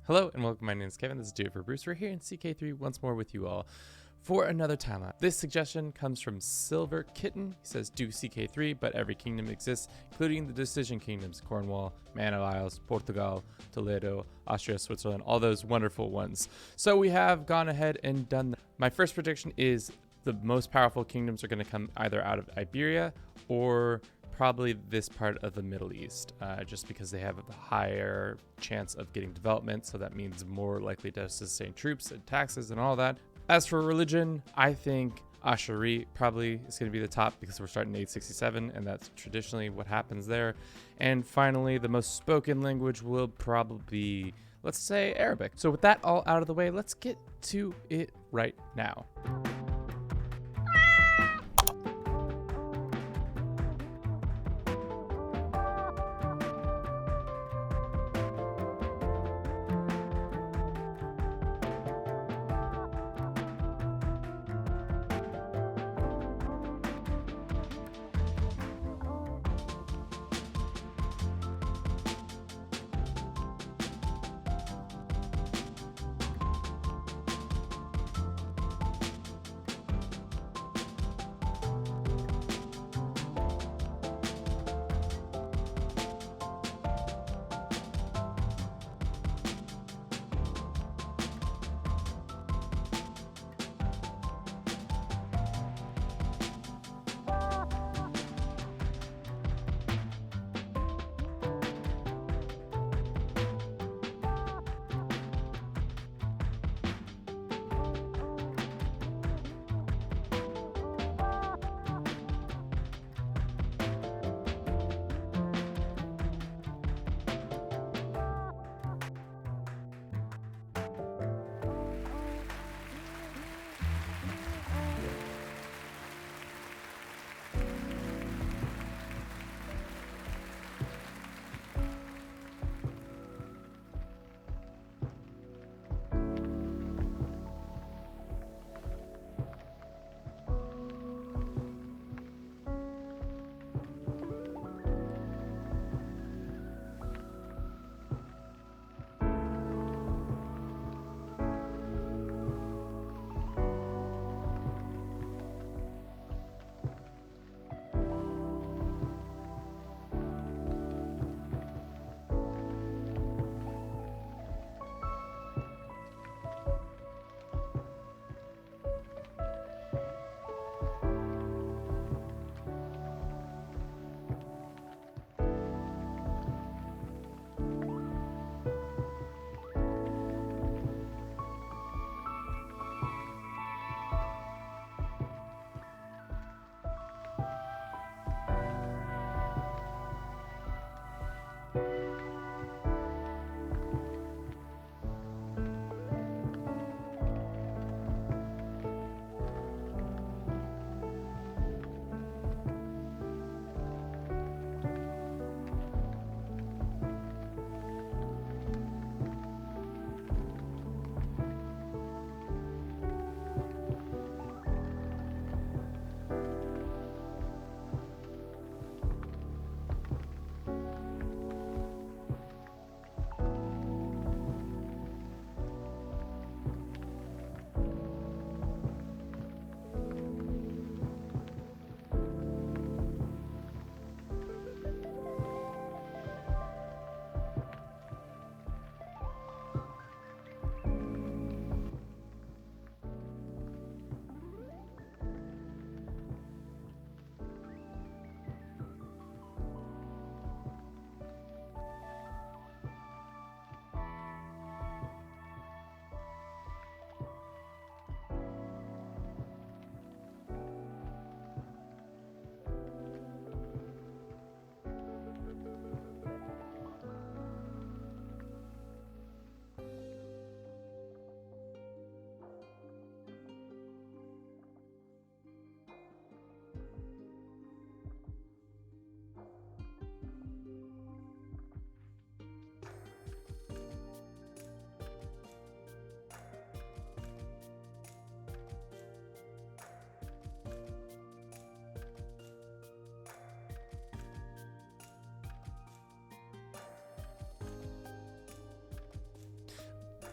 Hello and welcome, my name is Kevin, this is Do It for Bruce. We're here in CK3 once more with you all for another time lapse. This suggestion comes from Silver Kitten. He says, do CK3, but every kingdom exists, including the decision kingdoms, Cornwall, Manor Isles, Portugal, Toledo, Austria, Switzerland, all those wonderful ones. So we have gone ahead and done that. My first prediction is the most powerful kingdoms are going to come either out of Iberia or probably this part of the Middle East, just because they have a higher chance of getting development, so that means more likely to sustain troops and taxes and all that. As for religion, I think Ashuri probably is going to be the top because we're starting 867 and that's traditionally what happens there. And finally, the most spoken language will probably be, let's say, Arabic. So with that all out of the way, let's get to it right now.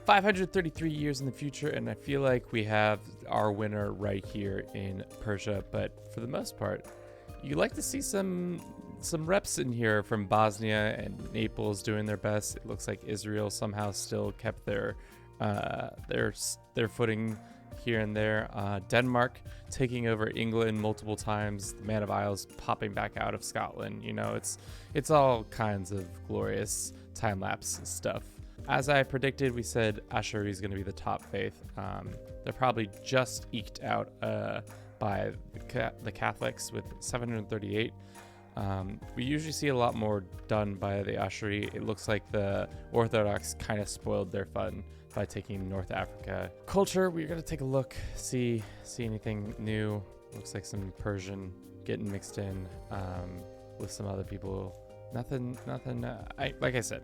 533 years in the future, and I feel like we have our winner right here in Persia. But for the most part, you like to see some reps in here from Bosnia and Naples doing their best. It looks like Israel somehow still kept their footing here and there. Denmark taking over England multiple times. The Man of Isles popping back out of Scotland. You know, it's all kinds of glorious time-lapse stuff. As I predicted, we said Ashuri is going to be the top faith. They're probably just eked out by the Catholics with 738. We usually see a lot more done by the Ashuri. It looks like the Orthodox kind of spoiled their fun by taking North Africa. Culture, we're going to take a look, see anything new. Looks like some Persian getting mixed in with some other people. Nothing. Like I said,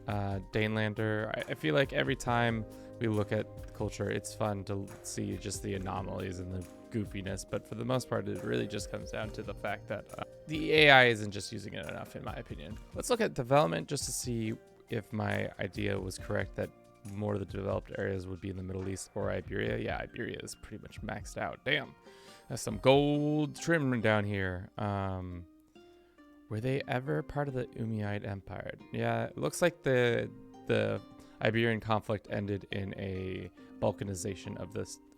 Danelander. I feel like every time we look at culture, it's fun to see just the anomalies and the goofiness, but for the most part, it really just comes down to the fact that the AI isn't just using it enough, in my opinion. Let's look at development just to see if my idea was correct that more of the developed areas would be in the Middle East or Iberia. Yeah, Iberia is pretty much maxed out. Damn, that's some gold trim down here. Were they ever part of the Umayyad Empire? Yeah, it looks like the Iberian conflict ended in a balkanization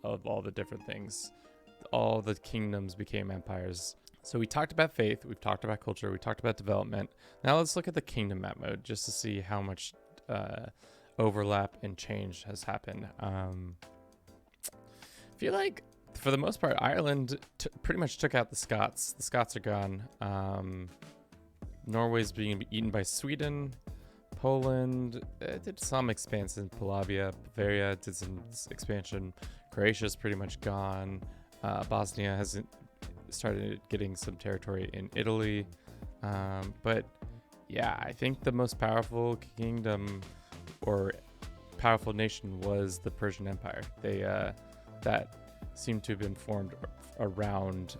of all the different things. All the kingdoms became empires. So we talked about faith, we've talked about culture, we talked about development. Now let's look at the kingdom map mode just to see how much overlap and change has happened. I feel like for the most part, Ireland pretty much took out the Scots. The Scots are gone. Norway's being eaten by Sweden. Poland did some expansion. Polavia, Bavaria did some expansion. Croatia's pretty much gone. Bosnia has started getting some territory in Italy. But yeah, I think the most powerful kingdom or powerful nation was the Persian Empire. They that seemed to have been formed around,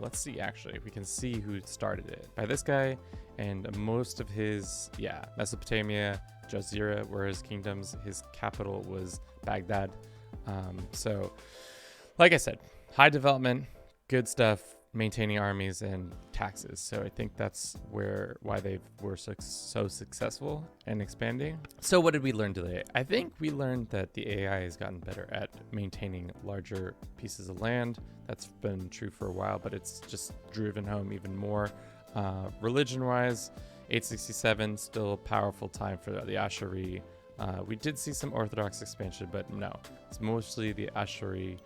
let's see, actually, we can see who started it. By this guy, and most of his, Mesopotamia, Jazeera were his kingdoms. His capital was Baghdad. So, like I said, high development, good stuff, maintaining armies and taxes. So I think that's why they were so successful and expanding. So what did we learn today? I think we learned that the AI has gotten better at maintaining larger pieces of land. That's been true for a while, but it's just driven home even more. Religion-wise, 867, still a powerful time for the Ashuri. We did see some Orthodox expansion, but no, it's mostly the Ashuri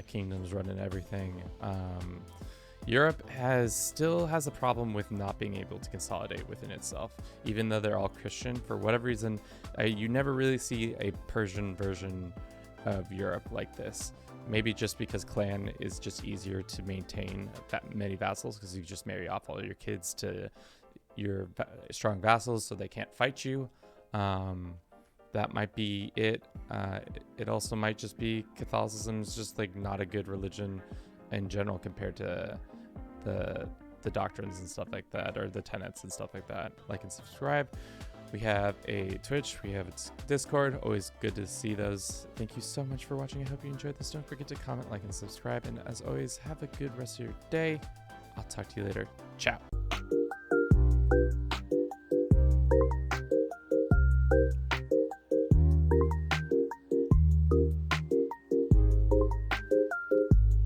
kingdoms running everything. Europe still has a problem with not being able to consolidate within itself, even though they're all Christian. For whatever reason, you never really see a Persian version of Europe like this. Maybe just because clan is just easier to maintain that many vassals, because you just marry off all your kids to your strong vassals so they can't fight you. That might be it. It also might just be Catholicism is just like not a good religion in general compared to the doctrines and stuff like that, or the tenets and stuff like that. Like and subscribe. We have a Twitch, we have its Discord. Always good to see those. Thank you so much for watching. I hope you enjoyed this. Don't forget to comment, like, and subscribe. And as always, have a good rest of your day. I'll talk to you later. Ciao.